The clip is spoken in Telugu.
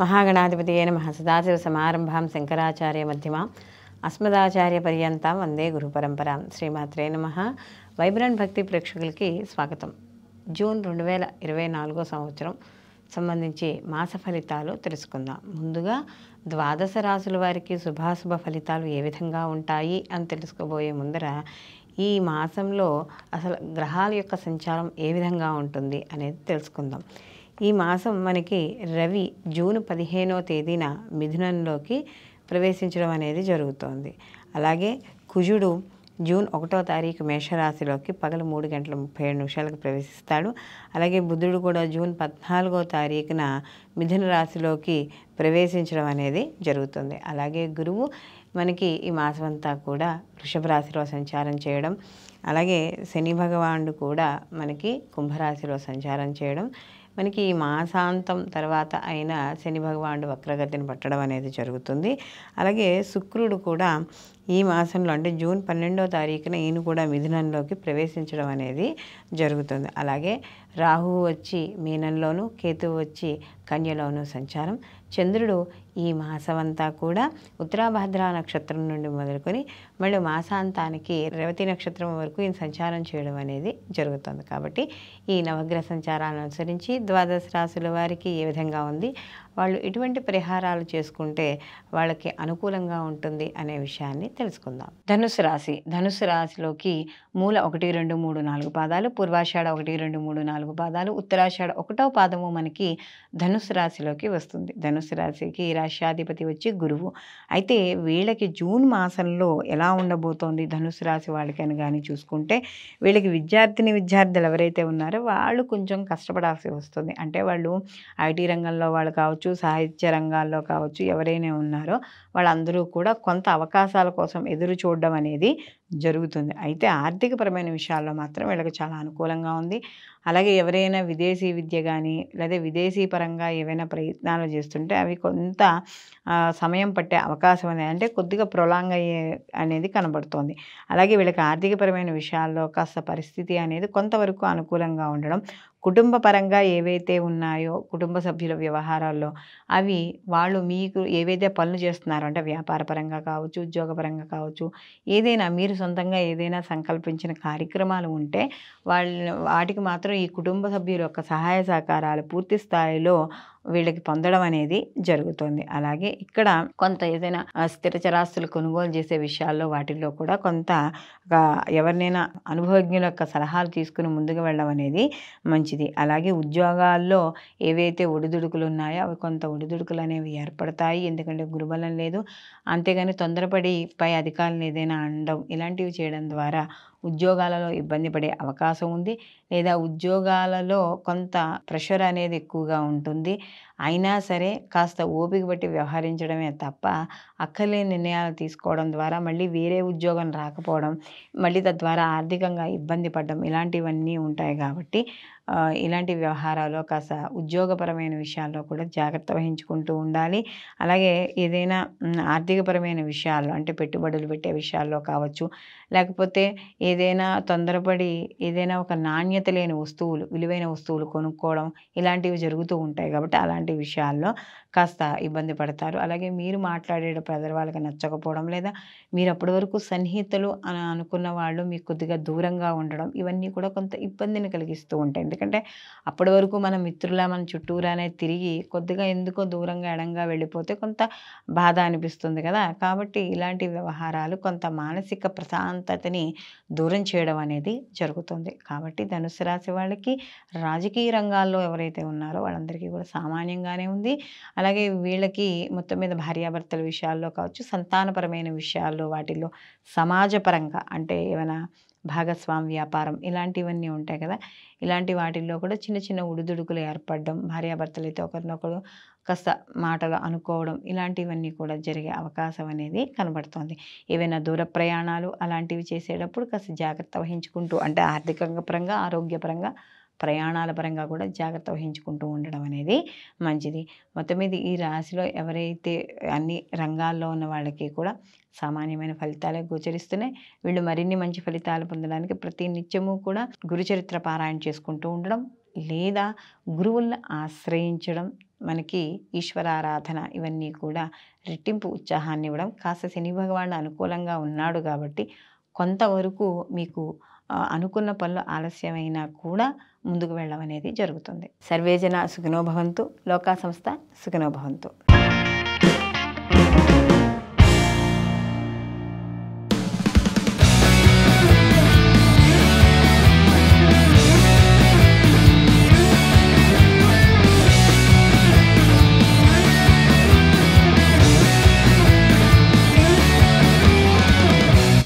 మహాగణాధిపతయే నమః. సదాశివసమారంభాం శంకరాచార్య మధ్యమాం అస్మదాచార్య పర్యంతం వందే గురు పరంపరాం. శ్రీమాత్రే నమః. వైబ్రెంట్ భక్తి ప్రేక్షకులకి స్వాగతం. జూన్ 2024 సంవత్సరం సంబంధించి మాస ఫలితాలు తెలుసుకుందాం. ముందుగా ద్వాదశ రాశుల వారికి శుభాశుభ ఫలితాలు ఏ విధంగా ఉంటాయి అని తెలుసుకోబోయే ముందర ఈ మాసంలో అసలు గ్రహాల యొక్క సంచారం ఏ విధంగా ఉంటుంది అనేది తెలుసుకుందాం. ఈ మాసం మనకి రవి జూన్ 15వ తేదీన మిథునంలోకి ప్రవేశించడం అనేది జరుగుతోంది. అలాగే కుజుడు జూన్ 1వ తారీఖు మేషరాశిలోకి పగలు 3:37 ప్రవేశిస్తాడు. అలాగే బుధుడు కూడా జూన్ 14వ తారీఖున మిథున రాశిలోకి ప్రవేశించడం అనేది జరుగుతుంది. అలాగే గురువు మనకి ఈ మాసం అంతా కూడా వృషభ రాశిలో సంచారం చేయడం, అలాగే శని భగవానుడు కూడా మనకి కుంభరాశిలో సంచారం చేయడం, మనకి ఈ మాసాంతం తర్వాత అయిన శని భగవానుడు వక్రగతిని పట్టడం అనేది జరుగుతుంది. అలాగే శుక్రుడు కూడా ఈ మాసంలో అంటే జూన్ 12వ తారీఖున ఈయన కూడా మిథునంలోకి ప్రవేశించడం అనేది జరుగుతుంది. అలాగే రాహువు వచ్చి మీనంలోను, కేతువు వచ్చి కన్యలోను సంచారం. చంద్రుడు ఈ మాసమంతా కూడా ఉత్తరాభాద్ర నక్షత్రం నుండి మొదలుకొని మళ్ళీ మాసాంతానికి రేవతి నక్షత్రం వరకు ఈయన సంచారం చేయడం అనేది జరుగుతుంది. కాబట్టి ఈ నవగ్రహ సంచారాలను అనుసరించి ద్వాదశ రాశుల వారికి ఏ విధంగా ఉంది, వాళ్ళు ఎటువంటి పరిహారాలు చేసుకుంటే వాళ్ళకి అనుకూలంగా ఉంటుంది అనే విషయాన్ని తెలుసుకుందాం. ధనుసు రాశిలోకి మూల 1, 2, 3, 4 పాదాలు, పూర్వాషాఢ 1, 2, 3, 4 పాదాలు, ఉత్తరాషాఢ 1వ పాదము మనకి ధనుసు రాశిలోకి వస్తుంది. ధనుసు రాశికి రాశ్యాధిపతి వచ్చి గురువు. అయితే వీళ్ళకి జూన్ మాసంలో ఎలా ఉండబోతోంది ధనుసు రాశి వాళ్ళకి అని కానీ చూసుకుంటే, వీళ్ళకి విద్యార్థులు ఎవరైతే ఉన్నారో వాళ్ళు కొంచెం కష్టపడాల్సి వస్తుంది. అంటే వాళ్ళు ఐటీ రంగంలో వాళ్ళు కావచ్చు, సాహిత్య రంగాల్లో కావచ్చు, ఎవరైనా ఉన్నారో వాళ్ళందరూ కూడా కొంత అవకాశాల కోసం ఎదురు చూడడం అనేది జరుగుతుంది. అయితే ఆర్థికపరమైన విషయాల్లో మాత్రం వీళ్ళకి చాలా అనుకూలంగా ఉంది. అలాగే ఎవరైనా విదేశీ విద్య కానీ లేదా విదేశీ పరంగా ఏవైనా ప్రయత్నాలు చేస్తుంటే అవి కొంత సమయం పట్టే అవకాశం అనేది, అంటే కొద్దిగా ప్రొలాంగ్ అయ్యే అనేది కనబడుతోంది. అలాగే వీళ్ళకి ఆర్థికపరమైన విషయాల్లో కాస్త పరిస్థితి అనేది కొంతవరకు అనుకూలంగా ఉండడం, కుటుంబ పరంగా ఏవైతే ఉన్నాయో కుటుంబ సభ్యుల వ్యవహారాల్లో అవి వాళ్ళు మీకు ఏవైతే పనులు చేస్తున్నారో అంటే వ్యాపార పరంగా కావచ్చు, ఉద్యోగపరంగా కావచ్చు, ఏదైనా మీరు సొంతంగా ఏదైనా సంకల్పించిన కార్యక్రమాలు ఉంటే వాటికి మాత్రం ఈ కుటుంబ సభ్యుల యొక్క సహాయ సహకారాలు పూర్తి స్థాయిలో వీళ్ళకి పొందడం అనేది జరుగుతుంది. అలాగే ఇక్కడ కొంత ఏదైనా స్థిర చరాస్తులు కొనుగోలు చేసే విషయాల్లో వాటిల్లో కూడా కొంత ఎవరినైనా అనుభవజ్ఞుల యొక్క సలహాలు తీసుకుని ముందుకు వెళ్ళడం అనేది మంచిది. అలాగే ఉద్యోగాల్లో ఏవైతే ఒడిదుడుకులు ఉన్నాయో అవి కొంత ఒడిదుడుకులు అనేవి ఏర్పడతాయి. ఎందుకంటే గురుబలం లేదు. అంతేగాని తొందరపడి పై అధికారులను ఏదైనా అనడం ఇలాంటివి చేయడం ద్వారా ఉద్యోగాలలో ఇబ్బంది పడే అవకాశం ఉంది. లేదా ఉద్యోగాలలో కొంత ప్రెషర్ అనేది ఎక్కువగా ఉంటుంది. అయినా సరే కాస్త ఓపిక బట్టి వ్యవహరించడమే తప్ప అక్కర్లేని నిర్ణయాలు తీసుకోవడం ద్వారా మళ్ళీ వేరే ఉద్యోగం రాకపోవడం, మళ్ళీ తద్వారా ఆర్థికంగా ఇబ్బంది పడడం ఇలాంటివన్నీ ఉంటాయి. కాబట్టి ఇలాంటి వ్యవహారాల్లో కాస్త ఉద్యోగపరమైన విషయాల్లో కూడా జాగ్రత్త వహించుకుంటూ ఉండాలి. అలాగే ఏదైనా ఆర్థికపరమైన విషయాల్లో అంటే పెట్టుబడులు పెట్టే విషయాల్లో కావచ్చు, లేకపోతే ఏదైనా తొందరపడి ఏదైనా ఒక నాణ్యత లేని వస్తువులు, విలువైన వస్తువులు కొనుక్కోవడం ఇలాంటివి జరుగుతూ ఉంటాయి. కాబట్టి అలాంటి విషయాల్లో కాస్త ఇబ్బంది పడతారు. అలాగే మీరు మాట్లాడేటప్పుడు ఎదురు వాళ్ళకి నచ్చకపోవడం, లేదా మీరు అప్పటి వరకు సన్నిహితులు అని అనుకున్న వాళ్ళు మీకు కొద్దిగా దూరంగా ఉండడం ఇవన్నీ కూడా కొంత ఇబ్బందిని కలిగిస్తూ ఉంటాయి. ఎందుకంటే అప్పటి వరకు మన మిత్రులా మన చుట్టూరానే తిరిగి కొద్దిగా ఎందుకో దూరంగా ఎడంగా వెళ్ళిపోతే కొంత బాధ అనిపిస్తుంది కదా. కాబట్టి ఇలాంటి వ్యవహారాలు కొంత మానసిక ప్రశాంతతని దూరం చేయడం అనేది జరుగుతుంది. కాబట్టి ధనుసు రాశి వాళ్ళకి రాజకీయ రంగాల్లో ఎవరైతే ఉన్నారో వాళ్ళందరికీ కూడా సామాన్యంగానే ఉంది. అలాగే వీళ్ళకి మొత్తం మీద భార్యాభర్తల విషయాల్లో కావచ్చు, సంతానపరమైన విషయాల్లో వాటిల్లో సమాజపరంగా అంటే ఏమైనా భాగస్వామి వ్యాపారం ఇలాంటివన్నీ ఉంటాయి కదా, ఇలాంటి వాటిల్లో కూడా చిన్న చిన్న ఉడుదుడుకులు ఏర్పడడం, భార్యాభర్తలు అయితే ఒకరినొకరు కాస్త మాటలు అనుకోవడం ఇలాంటివన్నీ కూడా జరిగే అవకాశం అనేది కనబడుతోంది. ఏవైనా దూర ప్రయాణాలు అలాంటివి చేసేటప్పుడు కాస్త జాగ్రత్త వహించుకుంటూ అంటే ఆర్థికంగా పరంగా, ఆరోగ్యపరంగా, ప్రయాణాల పరంగా కూడా జాగ్రత్త వహించుకుంటూ ఉండడం అనేది మంచిది. మొత్తం మీద ఈ రాశిలో ఎవరైతే అన్ని రంగాల్లో ఉన్న వాళ్ళకి కూడా సామాన్యమైన ఫలితాలే గోచరిస్తున్నాయి. వీళ్ళు మరిన్ని మంచి ఫలితాలు పొందడానికి ప్రతి నిత్యము కూడా గురుచరిత్ర పారాయణ చేసుకుంటూ ఉండడం, లేదా గురువులను ఆశ్రయించడం, మనకి ఈశ్వరారాధన ఇవన్నీ కూడా రెట్టింపు ఉత్సాహాన్ని ఇవ్వడం. కాస్త శని భగవానుడు అనుకూలంగా ఉన్నాడు కాబట్టి కొంతవరకు మీకు అనుకున్న పనులు ఆలస్యమైనా కూడా ముందుకు వెళ్ళడం అనేది జరుగుతుంది. సర్వేజన సుఖినో భవంతు. లోకా సంస్థ సుఖినో భవంతు.